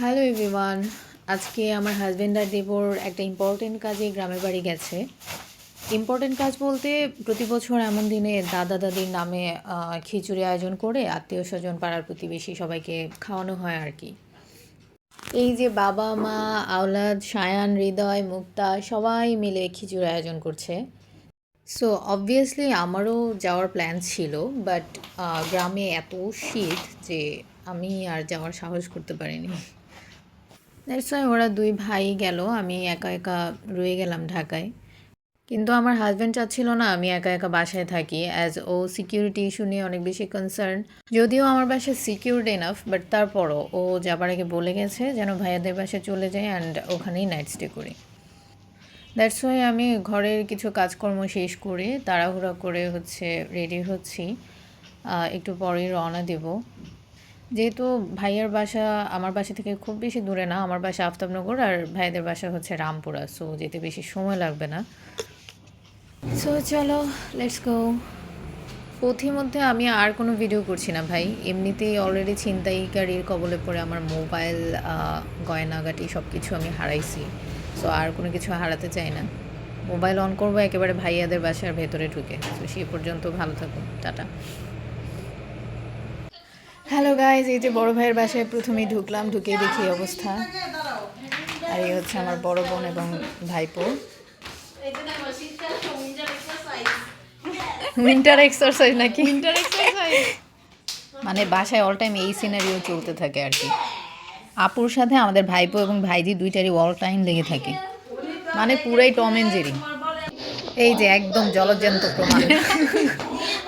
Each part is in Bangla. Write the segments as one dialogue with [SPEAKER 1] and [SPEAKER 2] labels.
[SPEAKER 1] Hello everyone. আজকে আমার হাজব্যান্ড আর দেবর একটা ইম্পর্টেন্ট কাজে গ্রামের বাড়ি গেছে। ইম্পর্টেন্ট কাজ বলতে প্রতি বছর এমন দিনে দাদা দাদির নামে খিচুড়ি আয়োজন করে আত্মীয় স্বজন পাড়ার প্রতিবেশী সবাইকে খাওয়ানো হয় আর কি। এই যে বাবা মা আওলাদ সায়ান হৃদয় মুক্তা সবাই মিলে খিচুড়ি আয়োজন করছে। সো অবভিয়াসলি আমারও যাওয়ার প্ল্যান ছিল, বাট গ্রামে এত শীত যে আমি আর যাওয়ার সাহস করতে পারিনি। দ্যাটস ওয়াই ওরা দুই ভাই গেল, আমি একা একা রয়ে গেলাম ঢাকায়। কিন্তু আমার হাজব্যান্ড চাচ্ছিল না আমি একা একা বাসায় থাকি, অ্যাজ ও সিকিউরিটি ইস্যু নিয়ে অনেক বেশি কনসার্ন। যদিও আমার বাসায় সিকিউরড এনাফ, বাট তারপরও ও যাবার আগে বলে গেছে যেন ভাইয়াদের বাসায় চলে যাই অ্যান্ড ওখানেই নাইট স্টে করি। দ্যাটস ওয়াই আমি ঘরের কিছু কাজকর্ম শেষ করে তাড়াহুড়া করে রেডি হচ্ছি, একটু পরেই রওনা দেব। যেহেতু ভাইয়ার বাসা আমার বাসা থেকে খুব বেশি দূরে না, আমার বাসা আফতাবনগর আর ভাইয়াদের বাসা হচ্ছে রামপুরা, সো যেতে বেশি সময় লাগবে না। সো চলো লেটস গো। পথিমধ্যে আমি আর কোনো ভিডিও করছি না ভাই, এমনিতেই অলরেডি ছিনতাইকারীর কবলে পড়ে আমার মোবাইল গয়নাগাটি সব কিছু আমি হারাইছি। সো আর কোনো কিছু হারাতে চাই না। মোবাইল অন করবো একেবারে ভাইয়াদের বাসার ভেতরে ঢুকে। তো সেই পর্যন্ত ভালো থাকুন, টাটা। হ্যালো গাইজ, এই যে বড় ভাইয়ের বাসায় প্রথমেই ঢুকলাম, ঢুকেই দেখি অবস্থা। আর এই হচ্ছে আমার বড় বোন এবং ভাইপো। উইন্টার এক্সারসাইজ নাকি? উইন্টার এক্সারসাইজ মানে বাসায় অল টাইম এই সিনারিও চলতে থাকে আর কি। আপুর সাথে আমাদের ভাইপো এবং ভাইজি দুইটারই অল টাইম লেগে থাকে, মানে পুরাই টম এন্ড জেরি। এই যে একদম জলজ্যান্ত প্রমাণ।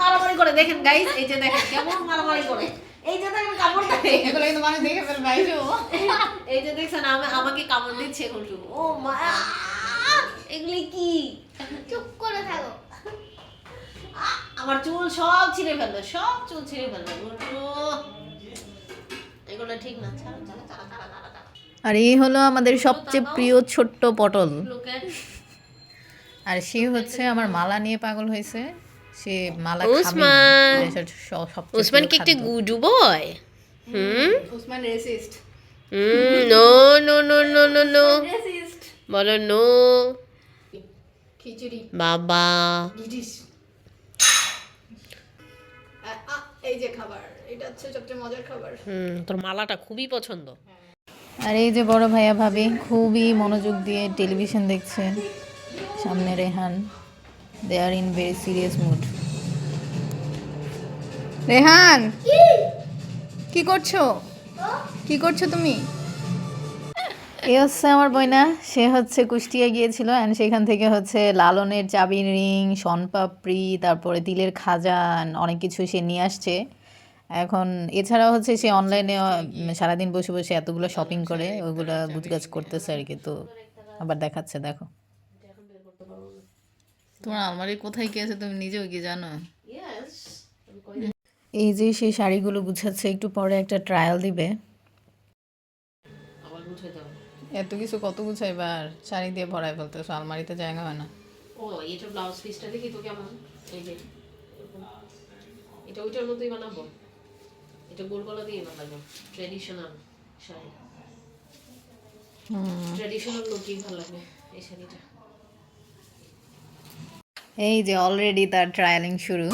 [SPEAKER 2] মারামারি করে দেখেন গাইস, এই যে দেখেন কেমন মারামারি করে। এই যে দেখেন কামড় দেয়,
[SPEAKER 1] এগুলো কিন্তু মানুষ দেখে ফেলবে ভাইজো।
[SPEAKER 2] এই যে দেখছেন আমাকে কামড় দিচ্ছে এখন শুধু। ও মা, এগুলি কি?
[SPEAKER 3] চুপ করে থাকো।
[SPEAKER 2] আমার চুল সব ছিঁড়ে ফেলবে, সব চুল ছিঁড়ে ফেলবে। এগুলো ঠিক না, ছাড়ো ছাড়ো ছাড়ো ছাড়ো ছাড়ো।
[SPEAKER 1] আর এই হলো আমাদের সবচেয়ে প্রিয় ছোট্ট পটল।
[SPEAKER 2] লোকে
[SPEAKER 1] আর সে হচ্ছে আমার মালা নিয়ে পাগল হয়েছে, সে মালা
[SPEAKER 2] উসমান। উসমান কি একটা
[SPEAKER 1] খাবে।
[SPEAKER 2] Good boy?
[SPEAKER 1] Usman resist.
[SPEAKER 2] No no no no no no,
[SPEAKER 1] resist.
[SPEAKER 2] বলো নো।
[SPEAKER 1] খিচুড়ি
[SPEAKER 2] বাবা
[SPEAKER 1] ডিশ। এই যে খাবার, এটা হচ্ছে সবচেয়ে মজার খাবার।
[SPEAKER 2] তোর মালাটা খুবই পছন্দ।
[SPEAKER 1] আর এই যে বড় ভাইয়া ভাবি খুবই মনোযোগ দিয়ে টেলিভিশন দেখছে, সামনে Rehan. They are in very serious mood. Rehan কি করছো? কি করছো তুমি? এ হচ্ছে আমার বইনা, সে হচ্ছে কুষ্টিয়া গিয়েছিল অ্যান্ড সেখান থেকে হচ্ছে লালনের চাবি রিং, শনপাপড়ি, তারপরে তিলের খাজান অনেক কিছু সে নিয়ে আসছে। এখন এছাড়াও হচ্ছে সে অনলাইনে সারাদিন বসে বসে এতগুলো শপিং করে ওগুলো গুজগাজ করতেছে আর কি। তো আবার দেখাচ্ছে, দেখো তোমার আলমারি কোথায় কি আছে তুমি নিজেও কি জানো? এই যে সেই শাড়িগুলো গুছাচ্ছে, একটু পরে একটা ট্রায়াল দিবে। এত কিছু কত গুছাইবার, শাড়ি দিয়ে ভরাই ফেলতেছো, আলমারিতে জায়গা হয় না।
[SPEAKER 2] ও এটা ব্লাউজ পিসটা দেখি তো কেমন। এই যে এটা ওইটার মতোই বানাবো, এটা গোল গলা দিয়ে বানাবো। ট্রেডিশনাল শাড়ি, ট্রেডিশনাল লুকই ভালো লাগবে এই শাড়িটা।
[SPEAKER 1] এই যে অলরেডি তার ট্রায়ালিং শুরু।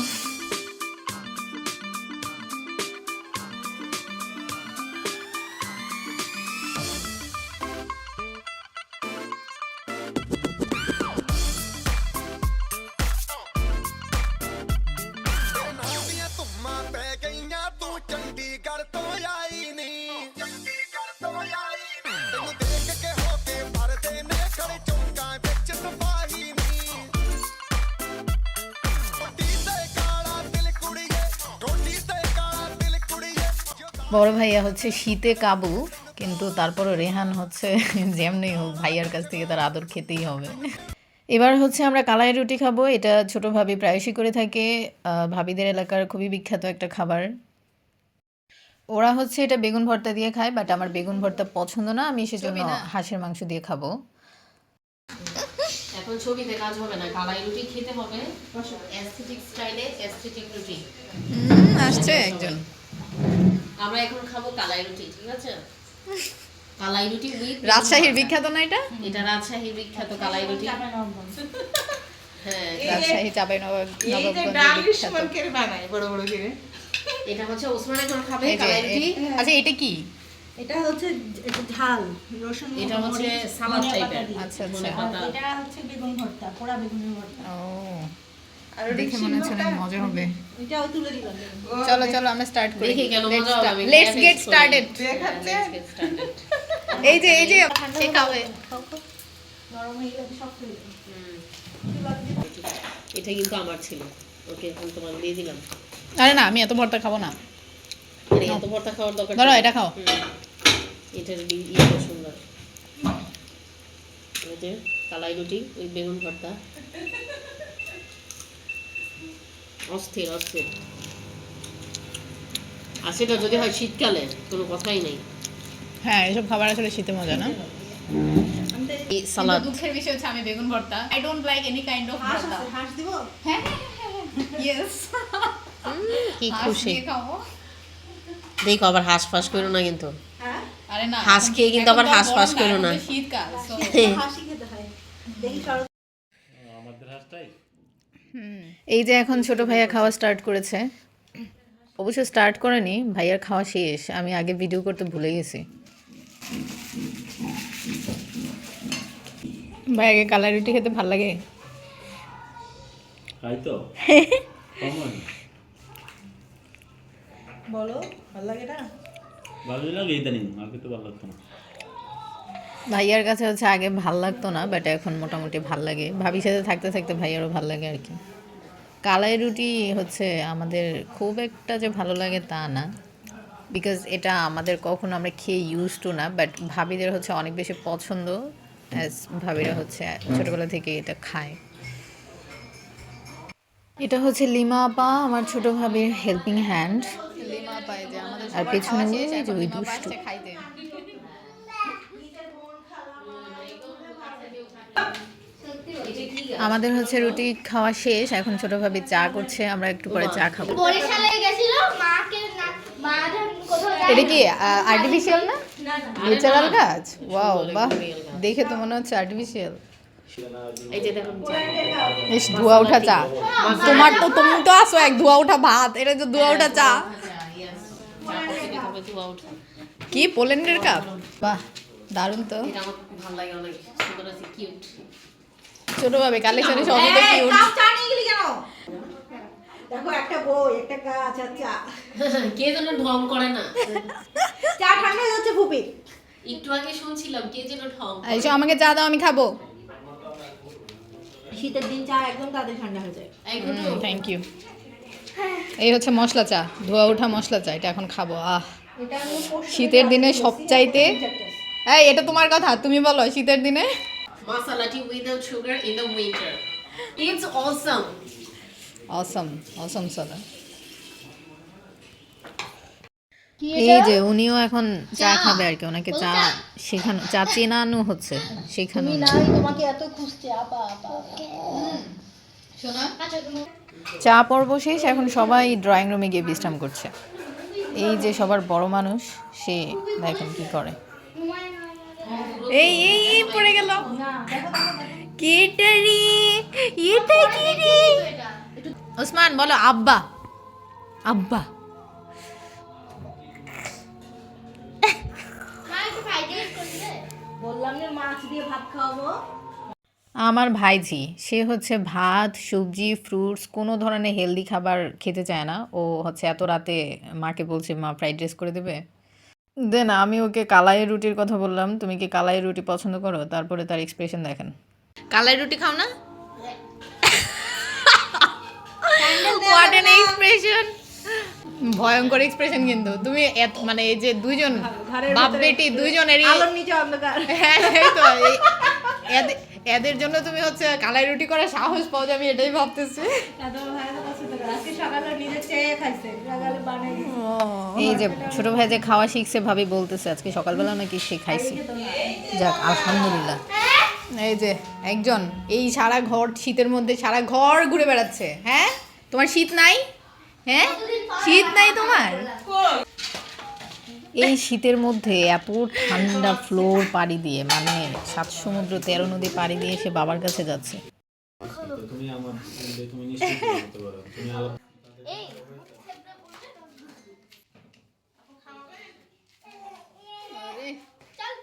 [SPEAKER 1] বড় ভাইয়া হচ্ছে শীতে কাবু, কিন্তু তারপরও রেহান হচ্ছে যেমনি হোক ভাইয়ার কাছ থেকে তার আদর খেতেই হবে। এবার হচ্ছে আমরা কালাই রুটি খাবো, এটা ছোট ভাবি প্রায়শই করে থাকে, ভাবিদের এলাকার খুবই বিখ্যাত একটা খাবার। ওরা হচ্ছে এটা বেগুন ভর্তা দিয়ে খায়, বাট আমার বেগুন ভর্তা পছন্দ না, আমি সেজন্য হাঁসের মাংস দিয়ে খাবো।
[SPEAKER 2] এখন ছবিতে কাজ হবে না, কালাই রুটি খেতে হবে অ্যাস্থেটিক স্টাইলে, অ্যাস্থেটিক রুটি।
[SPEAKER 1] আসছে একজন।
[SPEAKER 2] আমরা এখন খাবো কালাই রুটি, ঠিক আছে? কালাই রুটি উইথ
[SPEAKER 1] রাজশাহীর বিখ্যাত না এটা?
[SPEAKER 2] এটা রাজশাহীর বিখ্যাত কালাই রুটি। হ্যাঁ,
[SPEAKER 1] রাজশাহী চাপাই নবাবগঞ্জের বিখ্যাত।
[SPEAKER 2] এটা হচ্ছে ওসমান এখন খাবে
[SPEAKER 1] এই যে,
[SPEAKER 2] কালাই রুটি।
[SPEAKER 1] আচ্ছা এটা কি?
[SPEAKER 4] এটা হচ্ছে এটা ঝাল রসুন
[SPEAKER 2] এটা হচ্ছে সালাদ টাইপের।
[SPEAKER 1] আচ্ছা, আচ্ছা।
[SPEAKER 2] ধনেপাতা।
[SPEAKER 4] এটা হচ্ছে বেগুন ভর্তা পোড়া বেগুনের ভর্তা
[SPEAKER 1] ও দেখে মনে হচ্ছে অনেক মজা হবে।
[SPEAKER 4] এটাও তুলে দিলাম
[SPEAKER 1] চলো চলো আমরা স্টার্ট করি।
[SPEAKER 2] দেখি কেন মজা হবে, আমি
[SPEAKER 1] লেটস
[SPEAKER 2] taste
[SPEAKER 1] গেট
[SPEAKER 2] করি।
[SPEAKER 1] স্টার্টেড।
[SPEAKER 2] Let's get started.
[SPEAKER 1] এই যে এ খাবে।
[SPEAKER 4] নরম হয়ে গেলে শক্ত হয়ে যাবে
[SPEAKER 2] এটা কিন্তু আমার ছিল। ওকে, এখন তোমার দিয়ে দিলাম।
[SPEAKER 1] আরে না, আমি এত ভর্তা খাবো না।
[SPEAKER 2] আরে এত ভর্তা খাওয়ার দরকার
[SPEAKER 1] ধরো,
[SPEAKER 2] ছিল?
[SPEAKER 1] এটা খাও।
[SPEAKER 2] এটার ইয়েটা সুন্দর। এই যে কালাই রুটি ওই বেগুন ভর্তা। অস্থির অস্থির। আর সেটা যদি হয় শীতকালে কোনো কথাই নেই।
[SPEAKER 1] হ্যাঁ, এসব খাবার আসলে শীতে মজা না।
[SPEAKER 2] এই সালাদ
[SPEAKER 1] দুঃখের বিষয় হচ্ছে আমি বেগুন ভর্তা I don't like any kind of
[SPEAKER 4] হাঁস
[SPEAKER 1] ভর্তা।
[SPEAKER 4] আছে হাঁস দিব
[SPEAKER 1] হ্যাঁ ইয়েস
[SPEAKER 2] কি খুশি।
[SPEAKER 1] খাবো।
[SPEAKER 2] দেখো আবার হাঁস ফাঁস করো না কিন্তু।
[SPEAKER 4] হ্যাঁ
[SPEAKER 1] আরে না,
[SPEAKER 2] হাঁস খেয়ে কিন্তু আবার হাঁস ফাঁস করো না।
[SPEAKER 1] শীতকাল so
[SPEAKER 4] হাসি খেতে হয় দেখি সরো
[SPEAKER 5] আমাদের হাঁসটাই
[SPEAKER 1] এই যে এখন ছোট ভাইয়া খাওয়া স্টার্ট করেছে। অবশ্য স্টার্ট করেনি, ভাইয়ার খাওয়া শেষ। আমি আগে ভিডিও করতে ভুলে গেছি। ভাইয়াকে কালাই রুটি খেতে ভালো লাগে।
[SPEAKER 5] খাই তো কমন
[SPEAKER 4] বলো ভালো লাগে না
[SPEAKER 5] ভালোই লাগে ইদানিং, আগে তো ভালো লাগতো না।
[SPEAKER 1] ভাইয়ার কাছে হচ্ছে আগে ভাল লাগতো না, বাট এখন মোটামুটি ভাল লাগে। ভাবির সাথে থাকতে থাকতে ভাইয়ারও ভাল লাগে আর কি। কালাই রুটি হচ্ছে আমাদের খুব একটা যে ভালো লাগে তা না, বিকজ এটা আমাদের কখনো আমরা খেয়ে ইউজ টু না, বাট ভাবিদের হচ্ছে অনেক বেশি পছন্দ, অ্যাজ ভাবিরা হচ্ছে ছোটোবেলা থেকে এটা খায়। এটা হচ্ছে লিমা আপা, আমার ছোট ভাবির হেল্পিং হ্যান্ড। আর পেছনে ওই যে ওই দুষ্টু। আমাদের হচ্ছে রুটি খাওয়া শেষ, এখন ছোট ভাবি চা করছে, আমরা একটু পরে চা খাবো।
[SPEAKER 3] বরিশালে গেছিল মাকে মা যখন কোথাও যায়
[SPEAKER 1] এটা কি আর্টিফিশিয়াল না, ন্যাচারাল গাছ? ওয়াও, বাহ, দেখে তো মনে হচ্ছে আর্টিফিশিয়াল।
[SPEAKER 2] এই যে দেখুন
[SPEAKER 1] বেশ ধোয়া ওঠা চা। তোমার তো, তুমি তো আসো এক ধোয়া ওঠা ভাত, এটা তো ধোয়া ওঠা চা। কি পোল্যান্ডের কাপ? বাহ, দারুণ তো।
[SPEAKER 2] এটা আমার ভালো লাগে অনেক, সুন্দর আছে, কিউট।
[SPEAKER 1] ছোট ভাবে কালেকশনে সবই তো কিউট।
[SPEAKER 4] কাপ চা নিয়ে গেলি কেন দেখো একটা বই একটা গাছ আর চা
[SPEAKER 2] কে যেন ঢং করে না।
[SPEAKER 4] চা ঠান্ডা হয়ে যাচ্ছে ফুপি
[SPEAKER 2] একটু আগে শুনছিলাম কে যেন ঢং করে।
[SPEAKER 1] আইসো, আমাকে চা দাও, আমি খাবো।
[SPEAKER 4] শীতের দিন চা একদম তাড়াতাড়ি ঠান্ডা হয়ে যায়
[SPEAKER 2] একটু
[SPEAKER 1] থ্যাংক ইউ। এই হচ্ছে মশলা চা, ধোয়া ওঠা মশলা চা, এটা এখন খাবো।
[SPEAKER 4] এটা আমি
[SPEAKER 1] শীতের দিনে সবচাইতে, এই এটা তোমার কথা, তুমি বলো শীতের দিনে।
[SPEAKER 2] Masala tea without sugar in the winter. It's awesome.
[SPEAKER 1] অসম অসম সাদা। এই যে উনিও এখন চা খাবে আর কি, ওনাকে চা শেখানো, চা চেনানো হচ্ছে, শেখানো।
[SPEAKER 4] তোমাকে এত খুঁজছে আপা আপা
[SPEAKER 1] চা পর্ব শেষ, এখন সবাই ড্রয়িং রুমে গিয়ে বিশ্রাম করছে। এই যে সবার বড় মানুষ, সে দেখেন কি করে। এই এই এই পড়ে গেল। কেটারি, এটা কি রে? ওসমান বলো আব্বা, আব্বা।
[SPEAKER 3] মা একটু ফ্রাইড রাইস করবে
[SPEAKER 4] বললাম যে মাছ দিয়ে ভাত খাওয়াবো
[SPEAKER 1] আমার ভাইঝি, সে হচ্ছে ভাত, সবজি, ফ্রুটস, কোনো ধরনের হেলদি খাবার খেতে চায় না। ও হচ্ছে এত রাতে মাকে বলছে মা ফ্রাইড রাইস করে দেবে। দেন আমি ওকে কালাইয়ের রুটির কথা বললাম, তুমি কি কালাইয়ের রুটি পছন্দ করো? তারপরে তার এক্সপ্রেশন দেখেন। কালাই রুটি খাও না? হোয়াট অ্যান এক্সপ্রেশন, ভয়ঙ্কর এক্সপ্রেশন। কিন্তু তুমি মানে এই যে দুইজন বাপ বেটি দুইজনেরই
[SPEAKER 4] আলোর নিচে অন্ধকার
[SPEAKER 1] হ্যাঁ, এই তো এদের জন্য তুমি হচ্ছে কালাই রুটি করার সাহস পাও, যে আমি এটাই ভাবতেছি।
[SPEAKER 4] এত ভাই পছন্দ করে আজকে সকালে নিজে চেয়ে খাইছে সকালে বানাই
[SPEAKER 1] এই যে ছোট ভাই যে খাওয়া শিখছে, ভাবি বলতেছে আজকে সকালবেলা নাকি সে খাইছে। যাক আলহামদুলিল্লাহ। এই যে একজন এই সারা ঘর, শীতের মধ্যে সারা ঘর ঘুরে বেড়াচ্ছে। হ্যাঁ, তোমার শীত নাই? হ্যাঁ, শীত নাই তোমার? এই শীতের মধ্যে এত ঠান্ডা ফ্লোর পাড়ি দিয়ে মানে 7 সমুদ্র 13 নদী পাড়ি দিয়ে সে বাবার কাছে যাচ্ছে।
[SPEAKER 5] তুমি আমার তুমি নিশ্চয়ই করতে পারো তুমি আলাপ
[SPEAKER 3] এই চল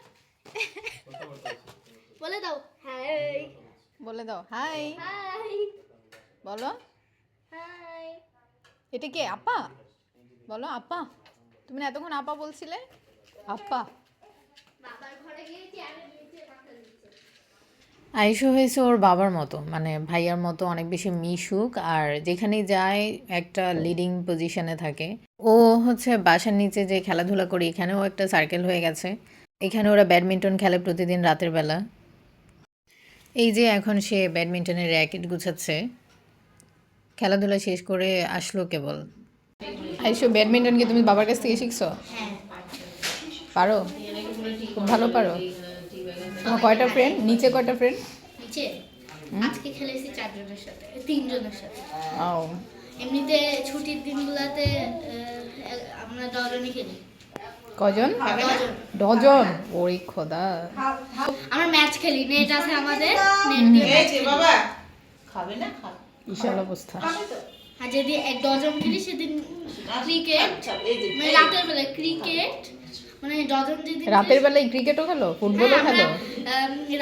[SPEAKER 3] বলে দাও হাই
[SPEAKER 1] বলে দাও হাই,
[SPEAKER 3] হাই
[SPEAKER 1] বলো
[SPEAKER 3] হাই।
[SPEAKER 1] এটা কে আপা? বলো আপা। তুমি না এতক্ষণ আপা বলছিলে? আপা।
[SPEAKER 3] বাবার ঘরে গিয়েছি আমি নিচে কথা দিচ্ছি।
[SPEAKER 1] আয়ুষও হয়েছে ওর বাবার মতো, মানে ভাইয়ার মতো অনেক বেশি মিশুক, আর যেখানেই যায় একটা লিডিং পজিশনে থাকে। ও হচ্ছে বাসার নিচে যে খেলাধুলা করি এখানেও একটা সার্কেল হয়ে গেছে। এখানে ওরা ব্যাডমিন্টন খেলে প্রতিদিন রাতের বেলা। এই যে এখন সে ব্যাডমিন্টনের র্যাকেট গুছাচ্ছে, খেলাধুলা শেষ করে আসলো কেবল। আয়ুষ, ব্যাডমিন্টন কি তুমি বাবার কাছ থেকে শিখছো? পারো? খুব ভালো পারো? তোমার কয়টা ফ্রেন্ড? নিচে কয়টা ফ্রেন্ড?
[SPEAKER 3] নিচে আজকে খেলেছি 4 জনের সাথে, 3 জনের সাথে।
[SPEAKER 1] ও,
[SPEAKER 3] এমনিতে ছুটির দিনগুলোতে আমরা 10 জনই খেলি।
[SPEAKER 1] কজন?
[SPEAKER 3] 10 জন।
[SPEAKER 1] ডজন? ওই খোদা।
[SPEAKER 3] আমরা ম্যাচ খেলি, নেট আছে আমাদের, নেট দিয়ে ম্যাচ খেলি।
[SPEAKER 1] বিশাল অবস্থা।
[SPEAKER 3] আর যদি 10 জন খেলি সেদিন ক্রিকেট, মানে রাতের বেলা ক্রিকেট, মানে 10 জন যেদিন
[SPEAKER 1] রাতের বেলায় ক্রিকেটও খেলো, ফুটবলও খেলো?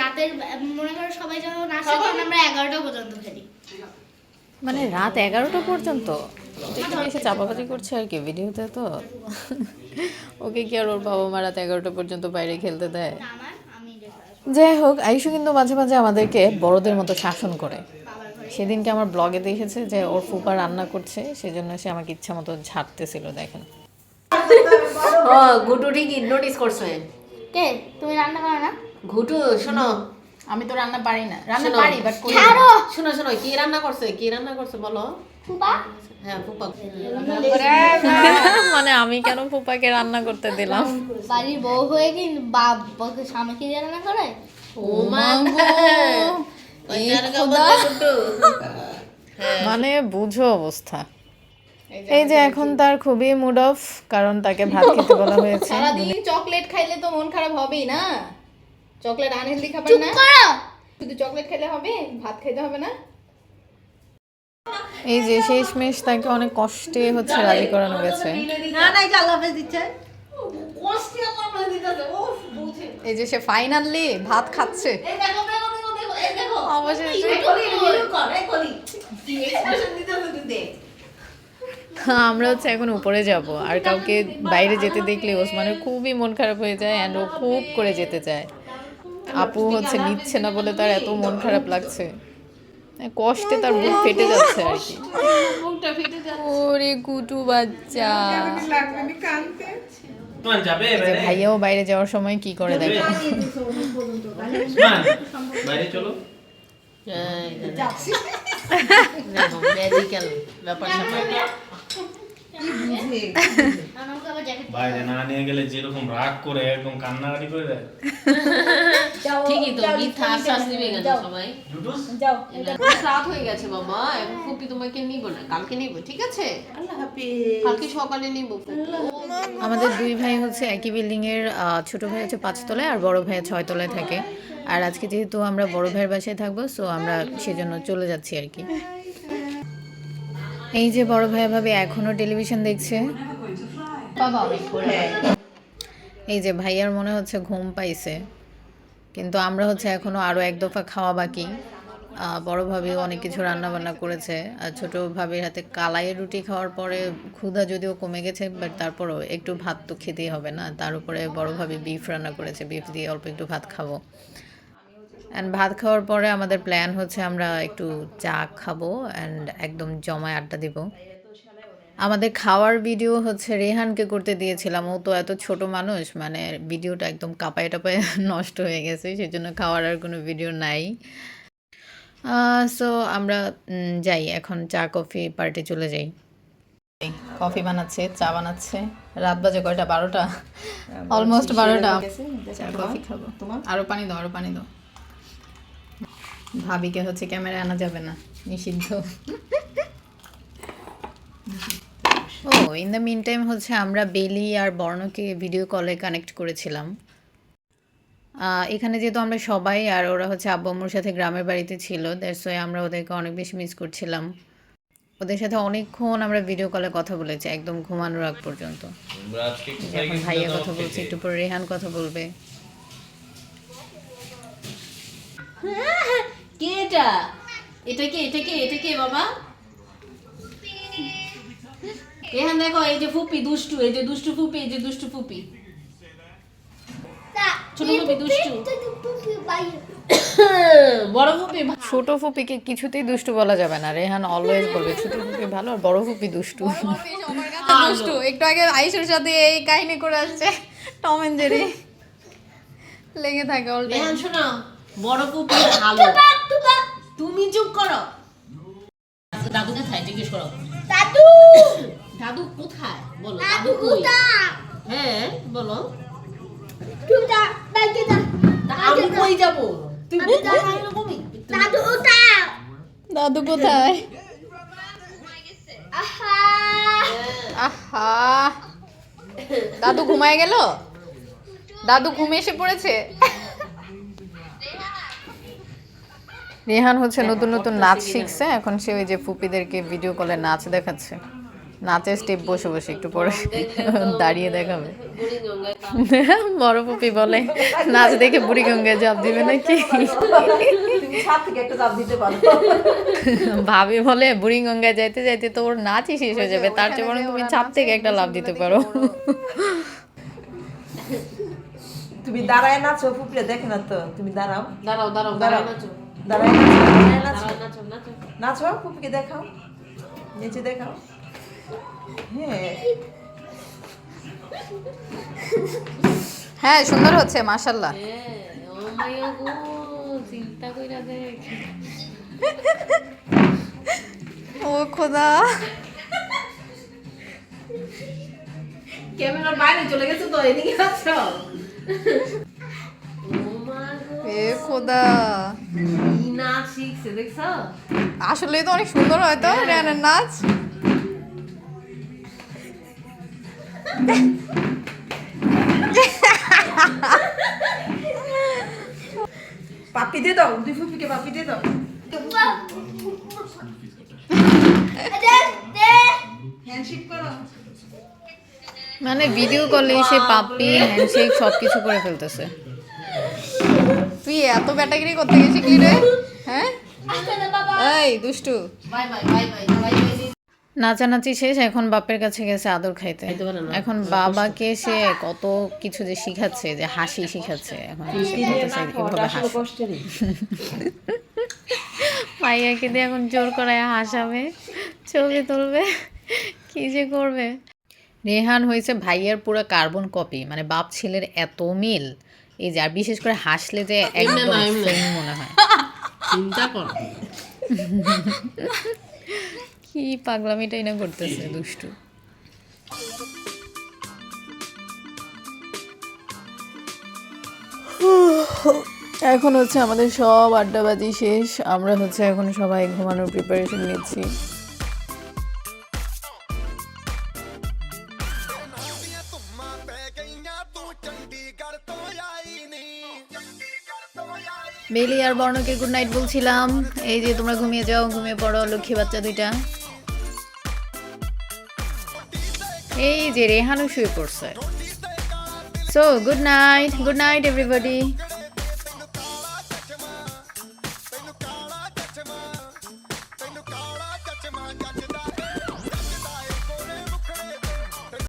[SPEAKER 3] রাতের মনে করো সবাই যখন আসে তখন আমরা 11টা পর্যন্ত খেলি।
[SPEAKER 1] মানে রাত 11টা পর্যন্ত? এটা একটু এসে চাপাবাজি করছে আর কি ভিডিওতে তো। ওকে কি আর ওর বাবা মা রাত 11টা পর্যন্ত বাইরে খেলতে দেয়?
[SPEAKER 3] আমি
[SPEAKER 1] যাই হোক, আয়ুষও কিন্তু মাঝে মাঝে আমাদেরকে বড়দের মতো শাসন করে। সেদিনকে আমার ব্লগে দেখেছে যে ওর ফুপা রান্না করছে, সেজন্য সে আমাকে ইচ্ছা মতো ঝাড়তেছিল, দেখেন।
[SPEAKER 2] ও ঘুটু ঠিকই নোটিস করছে।
[SPEAKER 3] কে তুমি রান্না করো না?
[SPEAKER 2] ঘুটু শোনো,
[SPEAKER 1] আমি তো রান্না পারি না, রান্না
[SPEAKER 2] শোনো।
[SPEAKER 1] পারি বাট করি না।
[SPEAKER 3] ছাড়ো
[SPEAKER 2] শোনো শোনো, কি রান্না করছে, কি রান্না করছে বলো?
[SPEAKER 3] ফুপা।
[SPEAKER 2] হ্যাঁ ফুপা।
[SPEAKER 1] মানে আমি কেন ফুপাকে রান্না করতে দিলাম?
[SPEAKER 3] বাড়ির বউ হয়ে কি বাবাকে স্বামীকে দিয়ে রান্না করে?
[SPEAKER 2] ও মা গো, কয়টার
[SPEAKER 1] খোদা।
[SPEAKER 2] গাবো ঘুটু।
[SPEAKER 1] মানে বুঝো অবস্থা। এই যে এখন তার খুবই মুড অফ, কারণ তাকে ভাত খেতে বলা হয়েছে।
[SPEAKER 6] সারাদিন চকলেট খাইলে তো মন খারাপ হবেই না? চকলেট আনহেলদি খাবার
[SPEAKER 3] চুপ
[SPEAKER 6] না?
[SPEAKER 3] করো।
[SPEAKER 6] শুধু চকলেট খেলে হবে, ভাত খেতে হবে না?
[SPEAKER 1] এই যে শেষমেশ তাকে অনেক কষ্টে হচ্ছে রাজি করানো গেছে।
[SPEAKER 4] না না, এই যে আল্লাহ হাফেজ দিচ্ছে।
[SPEAKER 1] এই যে সে ফাইনালি ভাত খাচ্ছে অবশেষে। আমরা হচ্ছে এখন উপরে যাব, আর কাউকে বাইরে যেতে দেখলে ওসমানের খুবই মন খারাপ হয়ে যায়, অ্যান্ড ও খুব করে যেতে চায়। আপু হচ্ছে নিচ্ছে না বলে তার এত মন খারাপ লাগছে, কষ্টে তার বুক ফেটে যাচ্ছে আর কি। ওরে কুটু বাচ্চা।
[SPEAKER 5] তোমার যাবে
[SPEAKER 1] এই যে ভাইয়াও বাইরে যাওয়ার সময় কি করে দেখো।
[SPEAKER 5] বাইরে চলো।
[SPEAKER 2] ম্যাজিক্যাল ব্যাপার স্যাপার।
[SPEAKER 3] আমাকে আবার জ্যাকেট
[SPEAKER 5] বাইরে না নিয়ে গেলে যেরকম রাগ করে একদম কান্নাকাটি করে দেয়।
[SPEAKER 2] ঠিকই তো, মিথ্যা আশ্বাস দিবে কেন সবাই?
[SPEAKER 5] জুটুস
[SPEAKER 4] যাও।
[SPEAKER 2] রাত হয়ে গেছে বাবা, এখন ফুপি তোমাকে নিব না, কালকে নিব, ঠিক আছে?
[SPEAKER 4] আল্লাহ হাফেজ।
[SPEAKER 2] কালকে সকালে নিব ফুপি।
[SPEAKER 1] আমাদের দুই ভাই হচ্ছে একই বিল্ডিং এর, ছোট ভাই হচ্ছে 5 তলায় আর বড় ভাই 6 তলায় থাকে। আর আজকে যেহেতু আমরা বড় ভাইয়ের বাসায় থাকবো, সো আমরা সেজন্য চলে যাচ্ছি আর কি। এই যে বড় ভাই ভাবে এখনো টেলিভিশন দেখছে। এই যে ভাইয়ার মনে হচ্ছে ঘুম পাইছে, কিন্তু আমরা হচ্ছে এখনো আরো এক দফা খাওয়া বাকি। বড় ভাবি অনেক কিছু রান্না বান্না করেছে, আর ছোট ভাবির হাতে কালাইয়ের রুটি খাওয়ার পরে ক্ষুধা যদিও কমে গেছে, বাট তারপরও একটু ভাত তো খেতেই হবে না। তার উপরে বড় ভাবি বিফ রান্না করেছে, বিফ দিয়ে অল্প একটু ভাত খাবো। অ্যান্ড ভাত খাওয়ার পরে আমাদের প্ল্যান হচ্ছে আমরা একটু চা খাবো অ্যান্ড একদম জমায় আড্ডা দিব। আমাদের খাওয়ার ভিডিও হচ্ছে রেহানকে করতে দিয়েছিলাম, ও তো এত ছোট মানুষ, মানে ভিডিওটা একদম কাঁপায় টাপায় নষ্ট হয়ে গেছে, সেজন্য খাওয়ার আর কোনো ভিডিও নাই। সো আমরা যাই এখন, চা কফি পার্টি চলে যাই। কফি বানাচ্ছে, চা বানাচ্ছে, রাত বাজে কয়টা? 12টা, অলমোস্ট 12টা। চা কফি খাবো। আরো পানি দাও, আরো পানি দাও। ভাবিকে হচ্ছে ক্যামেরায় আনা যাবে না, নিষিদ্ধ। ও ইন দ্য মিন টাইম হচ্ছে আমরা বেলি আর বর্ণকে ভিডিও কলে কানেক্ট করেছিলাম। এখানে যেহেতু আমরা সবাই আর ওরা হচ্ছে আব্বু আম্মুর সাথে গ্রামের বাড়িতে ছিল, দ্যাটস ওয়াই আমরা ওদেরকে অনেক বেশি মিস করছিলাম। ওদের সাথে অনেকক্ষণ আমরা ভিডিও কলে কথা বলেছি, একদম ঘুমানোর আগ পর্যন্ত।
[SPEAKER 5] আমরা আজকে কোথায়
[SPEAKER 1] এখন ভাইয়া কথা বলছে, একটু পরে রেহান কথা বলবে।
[SPEAKER 2] কে এটা? এটা কে? এটা কে? এটা কে বাবা? এখানে দেখো, এই যে ফুপি দুষ্টু, এই যে দুষ্টু ফুপি, এই যে দুষ্টু ফুপি, ছোট ফুপি দুষ্টু, বড় ফুপি
[SPEAKER 1] ছোট ফুপিকে কিছুতেই দুষ্টু বলা যাবে না, রেহান অলওয়েজ বলবে ছোট ফুপি ভালো আর বড় ফুপি দুষ্টু।
[SPEAKER 6] দুষ্টু। একটু আগে আইসুর সাথে এই কাহিনী করে আসছে, টম এন্ড জেরি লেগে থাকে অল টাইম।
[SPEAKER 2] রেহান শোনো, বড় ফুপি ভালো, তুমি চুপ করো। দাদু কোথায় জিজ্ঞেস করো।
[SPEAKER 3] দাদু
[SPEAKER 2] দাদু কোথায় বলো,
[SPEAKER 3] দাদু
[SPEAKER 2] দাদু কই?
[SPEAKER 3] উদা
[SPEAKER 2] হ্যাঁ বলো।
[SPEAKER 3] উদা বাইকে দা
[SPEAKER 2] তা আমি কই যাব? তুমি
[SPEAKER 3] আমি যাবো।
[SPEAKER 2] কোথায় এরকমই?
[SPEAKER 3] দাদু উদা
[SPEAKER 6] দাদু কোথায়?
[SPEAKER 3] আহা
[SPEAKER 6] আহা, দাদু ঘুমায় গেল? দাদু ঘুমে এসে পড়েছে?
[SPEAKER 1] রেহান হচ্ছে নতুন নতুন নাচ শিখছে, এখন সে ওই যে ফুপিদেরকে ভিডিও কলে নাচ দেখাচ্ছে, নাচের স্টেপ বসে বসে একটু পরে দাঁড়িয়ে দেখাবে। বড় ফুপি বলে নাচ দেখে বুড়ি গঙ্গায় জাপ দিবে নাকি?
[SPEAKER 4] তুমি ছাদ থেকে একটা চাপ দিতে পারো।
[SPEAKER 1] ভাবি বলে বুড়ি গঙ্গায় যাইতে যাইতে তো ওর নাচই শেষ হয়ে যাবে, তার চেয়ে বরং তুমি ছাদ থেকে একটা লাফ দিতে পারো।
[SPEAKER 4] তুমি দাঁড়ায় নাচো, ফুপড়ে দেখে না তো, তুমি দাঁড়াও,
[SPEAKER 2] দাঁড়াও দাঁড়াও
[SPEAKER 4] দাঁড়াও,
[SPEAKER 2] দাঁড়াও নাচো,
[SPEAKER 4] দাঁড়ায় নাচো, দাঁড়ায় নাচো,
[SPEAKER 2] দাঁড়াও নাচো নাচো।
[SPEAKER 4] নাচো, ফুপিকে দেখাও, নিচে দেখাও। হ্যাঁ
[SPEAKER 6] হ্যাঁ সুন্দর হচ্ছে মাশাআল্লাহ।
[SPEAKER 2] ও মাইয়া গো, চিন্তা কইরা দেখ।
[SPEAKER 6] ও খোদা,
[SPEAKER 2] ক্যামেরার বাইরে চলে গেছে তো, এদিকে আছো। ও মা গো,
[SPEAKER 6] এ খোদা,
[SPEAKER 2] কি নাচ শিখছে দেখছো?
[SPEAKER 6] আসলে তো অনেক সুন্দর হয় তো রেহানের নাচ।
[SPEAKER 4] পাপি দিয়ে দাও, দুই ফুপিকে পাপি দিয়ে দাও। হ্যান্ডশেক করো।
[SPEAKER 1] মানে ভিডিও কলে সে পাপ্পি হ্যান্ডশেক সবকিছু করে ফেলতেছে।
[SPEAKER 6] তুই এত ব্যাটাগিরি করতে গেছি কি রে? হ্যাঁ এই দুষ্টু।
[SPEAKER 2] Bye bye bye bye bye bye.
[SPEAKER 1] নাচানাচি শেষ, এখন বাপের কাছে গেছে আদর খাইতে।
[SPEAKER 2] খাইতে পারে না।
[SPEAKER 1] এখন বাবাকে সে কত কিছু যে শিখাচ্ছে, যে হাসি শিখাচ্ছে, এখন সে বলতেছে কিভাবে হাসবে। মাইয়াকে দিয়ে এখন জোর করায় হাসাবে, ছবি তুলবে, কি যে করবে। রেহান হয়েছে ভাইয়ার পুরো কার্বন কপি, মানে বাপ ছেলের এত মিল, এই যে আর বিশেষ করে হাসলে যে একদম
[SPEAKER 2] না, এমনে।
[SPEAKER 1] সেম মনে হয়।
[SPEAKER 2] চিন্তা করো।
[SPEAKER 1] কি পাগলামিটাই না করতেছে দুষ্টু। এখন হচ্ছে আমাদের সব আড্ডাবাজি শেষ, আমরা হচ্ছে এখন সবাই ঘুমানোর প্রিপারেশন নিচ্ছি। বেলি আর বর্ণকে গুড নাইট বলছিলাম, এই যে তোমরা ঘুমিয়ে যাও, ঘুমিয়ে পড়ো লক্ষ্মী বাচ্চা দুইটা। এই যে রেহানও শুয়ে পড়ছে। So good night everybody.